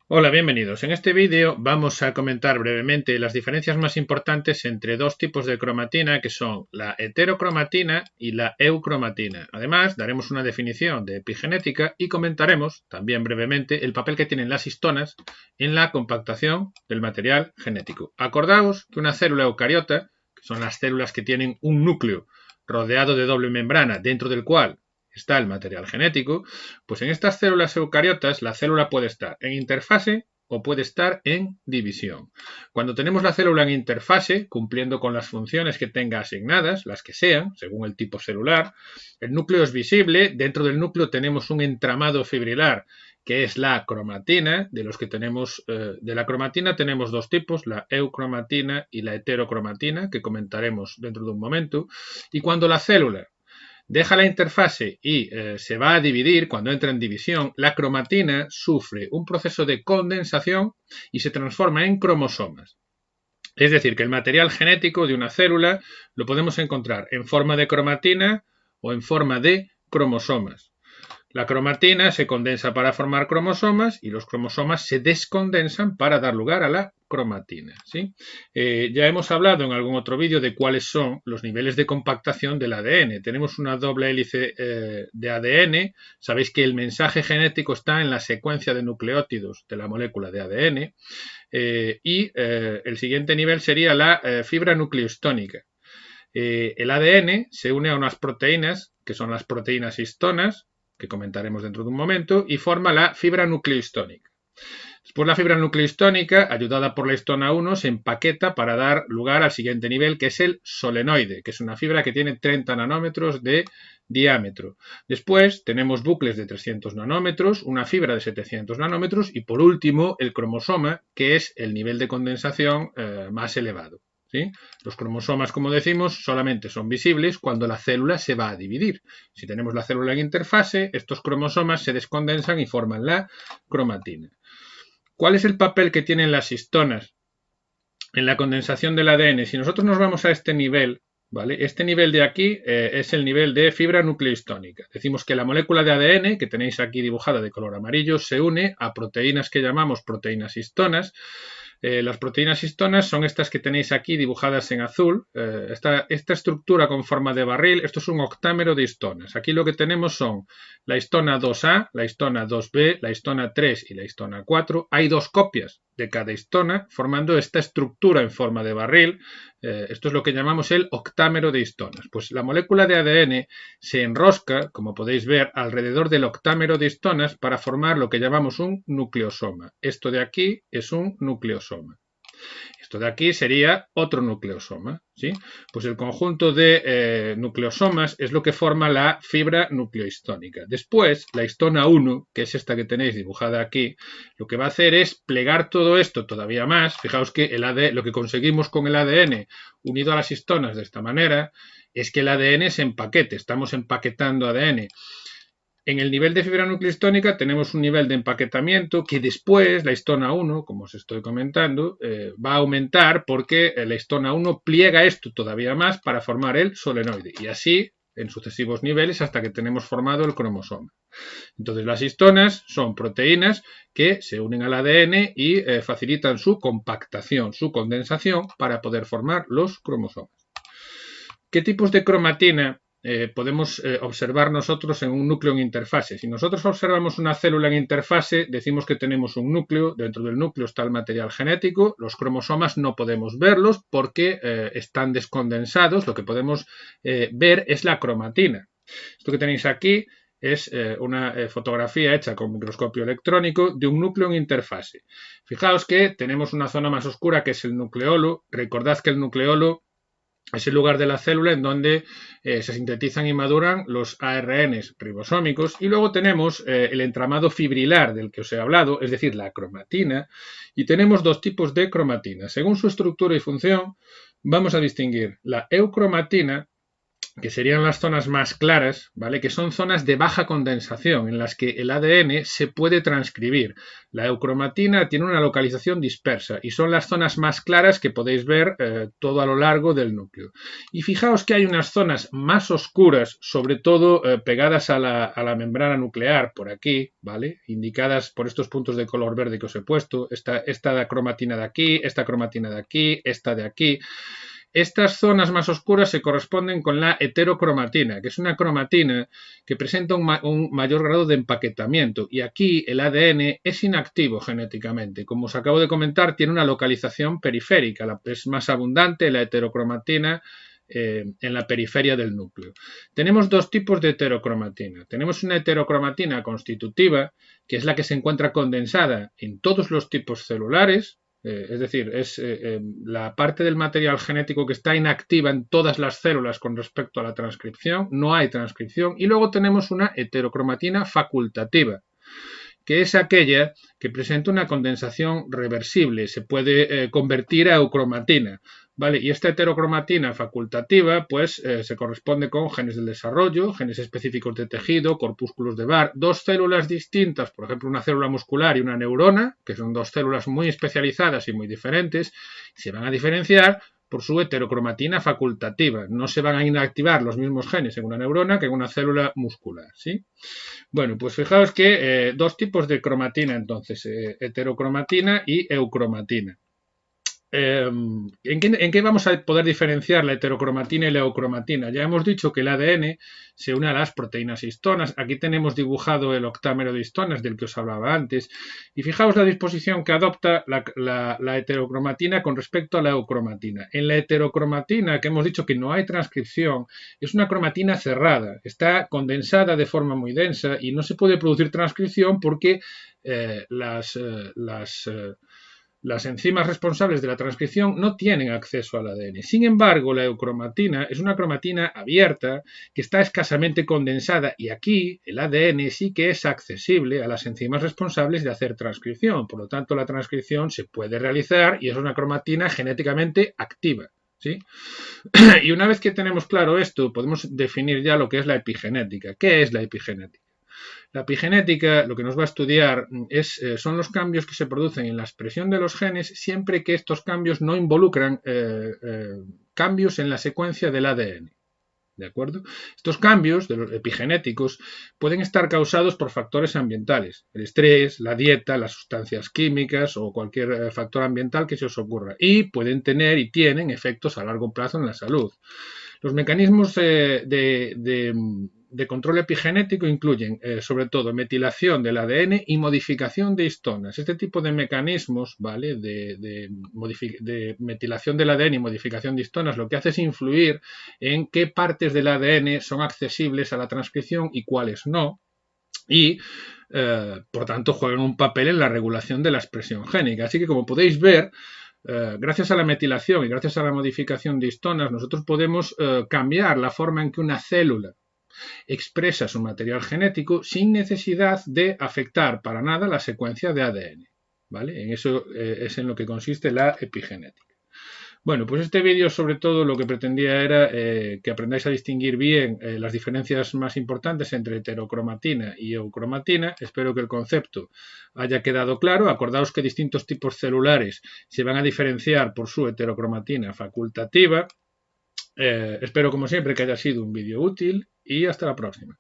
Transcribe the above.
Hola, bienvenidos. En este vídeo vamos a comentar brevemente las diferencias más importantes entre dos tipos de cromatina que son la heterocromatina y la eucromatina. Además, daremos una definición de epigenética y comentaremos también brevemente el papel que tienen las histonas en la compactación del material genético. Acordaos que una célula eucariota, que son las células que tienen un núcleo rodeado de doble membrana dentro del cual está el material genético, pues en estas células eucariotas la célula puede estar en interfase o puede estar en división. Cuando tenemos la célula en interfase, cumpliendo con las funciones que tenga asignadas, las que sean, según el tipo celular, el núcleo es visible, dentro del núcleo tenemos un entramado fibrilar que es la cromatina, de la cromatina tenemos dos tipos, la eucromatina y la heterocromatina, que comentaremos dentro de un momento, y cuando la célula deja la interfase y se va a dividir, cuando entra en división, la cromatina sufre un proceso de condensación y se transforma en cromosomas. Es decir, que el material genético de una célula lo podemos encontrar en forma de cromatina o en forma de cromosomas. La cromatina se condensa para formar cromosomas y los cromosomas se descondensan para dar lugar a la cromatina, ¿sí? Ya hemos hablado en algún otro vídeo de cuáles son los niveles de compactación del ADN. Tenemos una doble hélice de ADN. Sabéis que el mensaje genético está en la secuencia de nucleótidos de la molécula de ADN. El siguiente nivel sería la fibra nucleostónica. El ADN se une a unas proteínas, que son las proteínas histonas, que comentaremos dentro de un momento, y forma la fibra nucleostónica. Después la fibra nucleostónica, ayudada por la histona 1, se empaqueta para dar lugar al siguiente nivel, que es el solenoide, que es una fibra que tiene 30 nanómetros de diámetro. Después tenemos bucles de 300 nanómetros, una fibra de 700 nanómetros y por último el cromosoma, que es el nivel de condensación más elevado. ¿Sí? Los cromosomas, como decimos, solamente son visibles cuando la célula se va a dividir. Si tenemos la célula en interfase, estos cromosomas se descondensan y forman la cromatina. ¿Cuál es el papel que tienen las histonas en la condensación del ADN? Si nosotros nos vamos a este nivel, ¿vale? Este nivel de aquí es el nivel de fibra nucleostónica. Decimos que la molécula de ADN, que tenéis aquí dibujada de color amarillo, se une a proteínas que llamamos proteínas histonas. Las proteínas histonas son estas que tenéis aquí dibujadas en azul. Esta estructura con forma de barril, esto es un octámero de histonas. Aquí lo que tenemos son la histona 2A, la histona 2B, la histona 3 y la histona 4. Hay dos copias de cada histona formando esta estructura en forma de barril. Esto es lo que llamamos el octámero de histonas. Pues la molécula de ADN se enrosca, como podéis ver, alrededor del octámero de histonas para formar lo que llamamos un nucleosoma. Esto de aquí es un nucleosoma. Esto de aquí sería otro nucleosoma, ¿sí? Pues el conjunto de nucleosomas es lo que forma la fibra nucleohistónica. Después, la histona 1, que es esta que tenéis dibujada aquí, lo que va a hacer es plegar todo esto todavía más. Fijaos que lo que conseguimos con el ADN unido a las histonas de esta manera es que el ADN se empaquete. Estamos empaquetando ADN. En el nivel de fibra nucleostónica tenemos un nivel de empaquetamiento que después la histona 1, como os estoy comentando, va a aumentar porque la histona 1 pliega esto todavía más para formar el solenoide y así en sucesivos niveles hasta que tenemos formado el cromosoma. Entonces las histonas son proteínas que se unen al ADN y facilitan su compactación, su condensación para poder formar los cromosomas. ¿Qué tipos de cromatina podemos observar nosotros en un núcleo en interfase? Si nosotros observamos una célula en interfase, decimos que tenemos un núcleo, dentro del núcleo está el material genético, los cromosomas no podemos verlos porque están descondensados, lo que podemos ver es la cromatina. Esto que tenéis aquí es una fotografía hecha con microscopio electrónico de un núcleo en interfase. Fijaos que tenemos una zona más oscura que es el nucleolo. Recordad que el nucleolo es el lugar de la célula en donde se sintetizan y maduran los ARNs ribosómicos y luego tenemos el entramado fibrilar del que os he hablado, es decir, la cromatina, y tenemos dos tipos de cromatina. Según su estructura y función, vamos a distinguir la eucromatina que serían las zonas más claras, ¿vale? Que son zonas de baja condensación en las que el ADN se puede transcribir. La eucromatina tiene una localización dispersa y son las zonas más claras que podéis ver todo a lo largo del núcleo. Y fijaos que hay unas zonas más oscuras, sobre todo pegadas a la membrana nuclear, por aquí, ¿vale? Indicadas por estos puntos de color verde que os he puesto. Esta cromatina de aquí, esta cromatina de aquí, esta de aquí. Estas zonas más oscuras se corresponden con la heterocromatina, que es una cromatina que presenta un mayor grado de empaquetamiento. Y aquí el ADN es inactivo genéticamente. Como os acabo de comentar, tiene una localización periférica. Es más abundante la heterocromatina en la periferia del núcleo. Tenemos dos tipos de heterocromatina. Tenemos una heterocromatina constitutiva, que es la que se encuentra condensada en todos los tipos celulares. Es decir, es la parte del material genético que está inactiva en todas las células con respecto a la transcripción. No hay transcripción. Y luego tenemos una heterocromatina facultativa, que es aquella que presenta una condensación reversible. Se puede convertir a eucromatina. ¿Vale? Y esta heterocromatina facultativa pues se corresponde con genes del desarrollo, genes específicos de tejido, corpúsculos de Barr, dos células distintas, por ejemplo una célula muscular y una neurona, que son dos células muy especializadas y muy diferentes, se van a diferenciar por su heterocromatina facultativa. No se van a inactivar los mismos genes en una neurona que en una célula muscular, ¿sí? Bueno, pues fijaos que dos tipos de cromatina entonces, heterocromatina y eucromatina. ¿En qué vamos a poder diferenciar la heterocromatina y la eucromatina? Ya hemos dicho que el ADN se une a las proteínas histonas. Aquí tenemos dibujado el octámero de histonas del que os hablaba antes. Y fijaos la disposición que adopta la heterocromatina con respecto a la eucromatina. En la heterocromatina, que hemos dicho que no hay transcripción, es una cromatina cerrada. Está condensada de forma muy densa y no se puede producir transcripción porque las enzimas responsables de la transcripción no tienen acceso al ADN. Sin embargo, la eucromatina es una cromatina abierta que está escasamente condensada y aquí el ADN sí que es accesible a las enzimas responsables de hacer transcripción. Por lo tanto, la transcripción se puede realizar y es una cromatina genéticamente activa, ¿sí? Y una vez que tenemos claro esto, podemos definir ya lo que es la epigenética. ¿Qué es la epigenética? La epigenética lo que nos va a estudiar son los cambios que se producen en la expresión de los genes siempre que estos cambios no involucran cambios en la secuencia del ADN. ¿De acuerdo? Estos cambios de los epigenéticos pueden estar causados por factores ambientales, el estrés, la dieta, las sustancias químicas o cualquier factor ambiental que se os ocurra y pueden tener y tienen efectos a largo plazo en la salud. Los mecanismos de control epigenético incluyen, sobre todo, metilación del ADN y modificación de histonas. Este tipo de mecanismos, ¿vale?, de metilación del ADN y modificación de histonas, lo que hace es influir en qué partes del ADN son accesibles a la transcripción y cuáles no. Y, por tanto, juegan un papel en la regulación de la expresión génica. Así que, como podéis ver, gracias a la metilación y gracias a la modificación de histonas, nosotros podemos cambiar la forma en que una célula expresa su material genético sin necesidad de afectar para nada la secuencia de ADN. ¿Vale? En eso es en lo que consiste la epigenética. Bueno, pues este vídeo sobre todo lo que pretendía era que aprendáis a distinguir bien las diferencias más importantes entre heterocromatina y eucromatina. Espero que el concepto haya quedado claro. Acordaos que distintos tipos celulares se van a diferenciar por su heterocromatina facultativa. Espero como siempre que haya sido un vídeo útil y hasta la próxima.